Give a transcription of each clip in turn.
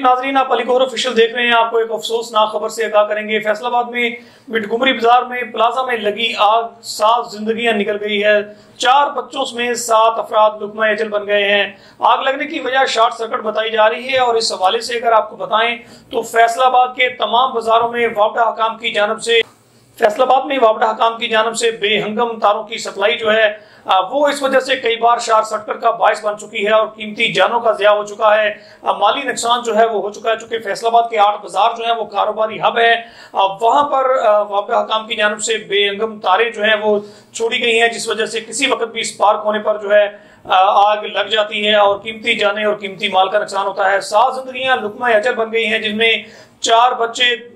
नाजरीन, आप अली कोहर ऑफिशियल देख रहे हैं। आपको एक अफसोसनाक खबर से आगाह करेंगे। फैसलाबाद में मिटगुमरी बाजार में प्लाजा में लगी आग, 7 जिंदगियां निकल गई है। 4 बच्चों में 7 अफराद लुकमा अजल बन गए हैं। आग लगने की वजह शॉर्ट सर्किट बताई जा रही है। और इस हवाले से अगर आपको बताएं तो फैसलाबाद के तमाम बाजारों में वापडा हकाम की जानब से बेहंगम तारों की सप्लाई जो है वो इस वजह से कई बार शॉर्ट सर्किट का बायस बन चुकी है और कीमती जानों का ज़िया हो चुका है। माली नुकसान जो है वो हो चुका है। चूंकि फैसलाबाद के 8 बाजार जो है वो कारोबारी हब है, वहां पर वापडा हकाम की जानब से बेहंगम तारें जो है वो छोड़ी गई हैं, जिस वजह से किसी वक्त भी स्पार्क होने पर जो है आग लग जाती है और कीमती जाने और कीमती माल का नुकसान होता है। 7 जिंदगियां लुकमा अजल बन गई हैं, जिनमें 4 बच्चे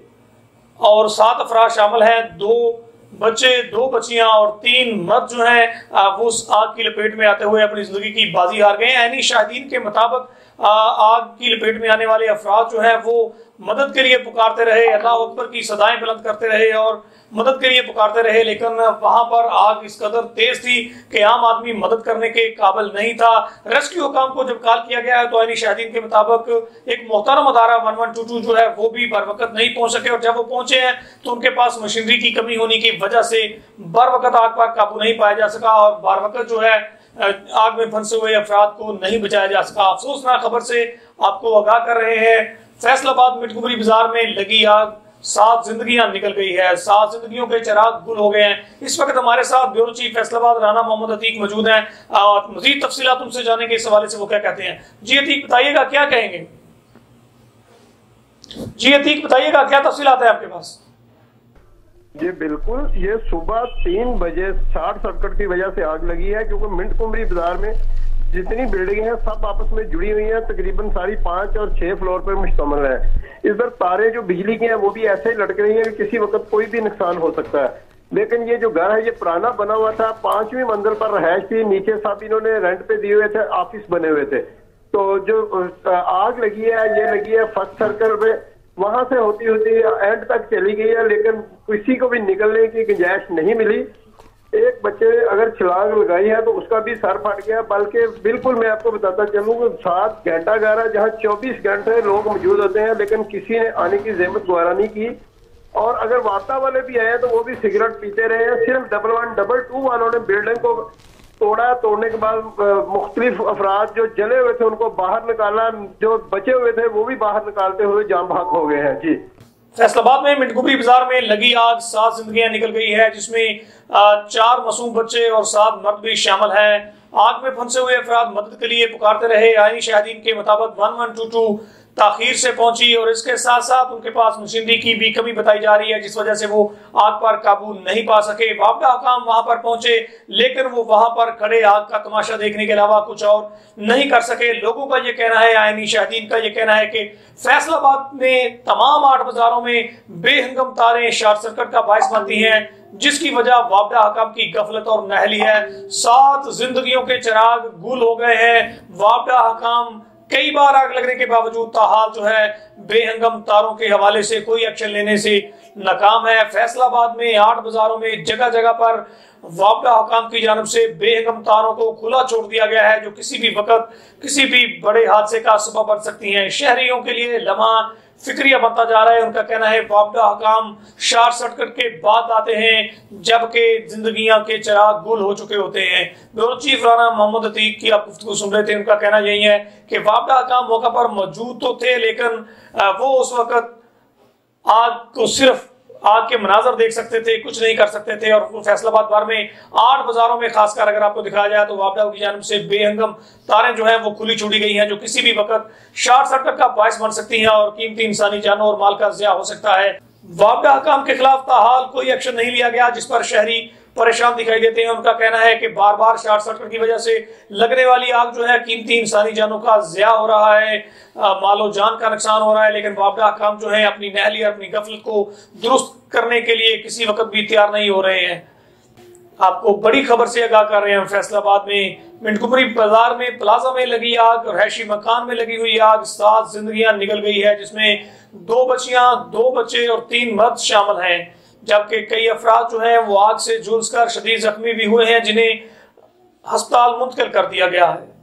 और 7 अफराद शामिल हैं। 2 बच्चे, 2 बच्चियां और 3 मर्द जो हैं वो उस आग की लपेट में आते हुए अपनी जिंदगी की बाजी हार गए हैं। ऐनी शाहिदीन के मुताबिक आग की लपेट में आने वाले अफराद जो हैं वो मदद के लिए पुकारते रहे, अल्लाह अकबर की सदाएं बुलंद करते रहे और मदद के लिए पुकारते रहे, लेकिन वहां पर आग इस कदर तेज थी कि आम आदमी मदद करने के काबिल नहीं था। रेस्क्यू हुकाम को जब कॉल किया गया है तो ऐनी शाहिदीन के मुताबिक एक मोहतरम अदारा 1122 जो है वो भी बर वक्त नहीं पहुंच सके और जब वो पहुंचे हैं तो उनके पास मशीनरी की कमी होने की वजह से बर वक्त आग पर काबू नहीं पाया जा सका और बर वक्त जो है आग में फंसे हुए अफराद को नहीं बचाया जा सका। अफसोसनाक खबर से आपको आगाह कर रहे हैं। फैसलाबाद मिटगुमरी बाजार में लगी आग, 7 जिंदगियां निकल गई है। 7 जिंदगियों के चिराग गुल हो गए हैं। इस वक्त हमारे साथ ब्यूरो चीफ फैसलाबाद राना मोहम्मद अतीक मौजूद हैं और मजीद तफसीलात उनसे जानेंगे इस हवाले से वो क्या कहते हैं। जी अतीक बताइएगा, क्या कहेंगे? जी अतीक बताइएगा, क्या तफसीलात है आपके पास? जी बिल्कुल, ये सुबह 3 बजे शॉर्ट सर्किट की वजह से आग लगी है, क्योंकि मिटगुमरी बाजार में जितनी बिल्डिंग है सब आपस में जुड़ी हुई हैं। तकरीबन सारी 5 और 6 फ्लोर पर मुश्तमिल है। इधर तारे जो बिजली की हैं वो भी ऐसे ही लटक रही हैं कि किसी वक्त कोई भी नुकसान हो सकता है। लेकिन ये जो घर है ये पुराना बना हुआ था, 5वीं मंजिल पर रहायश थी, नीचे साहब इन्होंने रेंट पे दिए हुए थे, ऑफिस बने हुए थे। तो जो आग लगी है ये लगी है फर्स्ट सर्कल पे, वहां से होती होती एंड तक चली गई है, लेकिन किसी को भी निकलने की गुंजाइश नहीं मिली। एक बच्चे ने अगर छलांग लगाई है तो उसका भी सर फट गया। बल्कि बिल्कुल मैं आपको बताता चलूं कि 7 घंटा गारा जहां 24 घंटे लोग मौजूद होते हैं, लेकिन किसी ने आने की जहमत गुजारा नहीं की। और अगर वार्ता वाले भी आए तो वो भी सिगरेट पीते रहे हैं। सिर्फ 11 22 वालों ने बिल्डिंग को तोड़ा। तोड़ने के बाद मुख्तलिफ अफराद जो जले हुए थे उनको बाहर निकाला, जो बचे हुए थे वो भी बाहर निकालते हुए जाम भाग हो गए हैं। जी फैसलाबाद में मिटगुमरी बाजार में लगी आग, 7 जिंदगियां निकल गई है, जिसमें 4 मासूम बच्चे और 7 मर्द भी शामिल हैं। आग में फंसे हुए अफराद मदद के लिए पुकारते रहे। ऐनी शाहिदीन के मुताबिक 1122 ताखीर से पहुंची और इसके साथ साथ उनके पास मशीनरी की भी कमी बताई जा रही है, जिस वजह से वो आग पर काबू नहीं पा सके। वापडा हकाम वहां पर पहुंचे, लेकिन वो वहां पर खड़े आग का तमाशा देखने के अलावा कुछ और नहीं कर सके। लोगों का ये कहना है, ऐनी शाहिदीन का ये कहना है कि फैसलाबाद में तमाम 8 बाजारों में बेहंगम तारें शॉर्ट सर्किट का बायस बनती हैं, जिसकी वजह वापडा हकाम की गफलत और नाअहली है। 7 जिंदगियों के चिराग गुल हो गए हैं। वापडा हकाम कई बार आग लगने के बावजूद ताहाल जो है बेहंगम तारों के हवाले से कोई एक्शन लेने से नाकाम है। फैसलाबाद में 8 बाजारों में जगह जगह पर वापडा हुकाम की जानब से बेहंगम तारों को खुला छोड़ दिया गया है, जो किसी भी वक्त किसी भी बड़े हादसे का सबब बन सकती हैं। शहरियों के लिए लम्हा फिक्रिया बनता जा रहा है। उनका कहना है वापडा हुकाम शॉर्ट सर्किट के बाद आते हैं जबकि जिंदगियां के चिराग गुल हो चुके होते हैं। ब्यूरो चीफ राना मोहम्मद अतीक की आप गुफ्तगू सुन रहे थे। उनका कहना यही है कि वापडा हुकाम मौका पर मौजूद तो थे, लेकिन वो उस वक्त आग को सिर्फ आग के मनाजर देख सकते थे, कुछ नहीं कर सकते थे। और फैसलाबाद भर में 8 बाजारों में खासकर अगर आपको दिखाया जाए तो वापडा की जानिब से बेहंगम तारें जो हैं वो खुली छोड़ी गई हैं, जो किसी भी वक्त शॉर्ट सर्किट का बायस बन सकती हैं और कीमती इंसानी जानों और माल का ज़िया हो सकता है। वापडा हुकाम के खिलाफ ताहाल कोई एक्शन नहीं लिया गया, जिस पर शहरी परेशान दिखाई देते हैं। उनका कहना है कि बार बार शॉर्ट सर्किट की वजह से लगने वाली आग जो है कीमती इंसानी जानों का ज़िया हो रहा है, मालो जान का नुकसान हो रहा है, लेकिन वापडा हुकाम जो है अपनी नाअहली और अपनी गफलत को दुरुस्त करने के लिए किसी वक्त भी तैयार नहीं हो रहे हैं। आपको बड़ी खबर से आगाह कर रहे हैं। फैसलाबाद में मिटगुमरी बाजार में प्लाजा में लगी आग, रहायशी मकान में लगी हुई आग, 7 जिंदगियां निकल गई है, जिसमें 2 बच्चियां, 2 बच्चे और 3 मर्द शामिल हैं, जबकि कई अफराद जो हैं वो आग से झुलसकर शदीद जख्मी भी हुए हैं, जिन्हें अस्पताल मुंतकिल कर दिया गया है।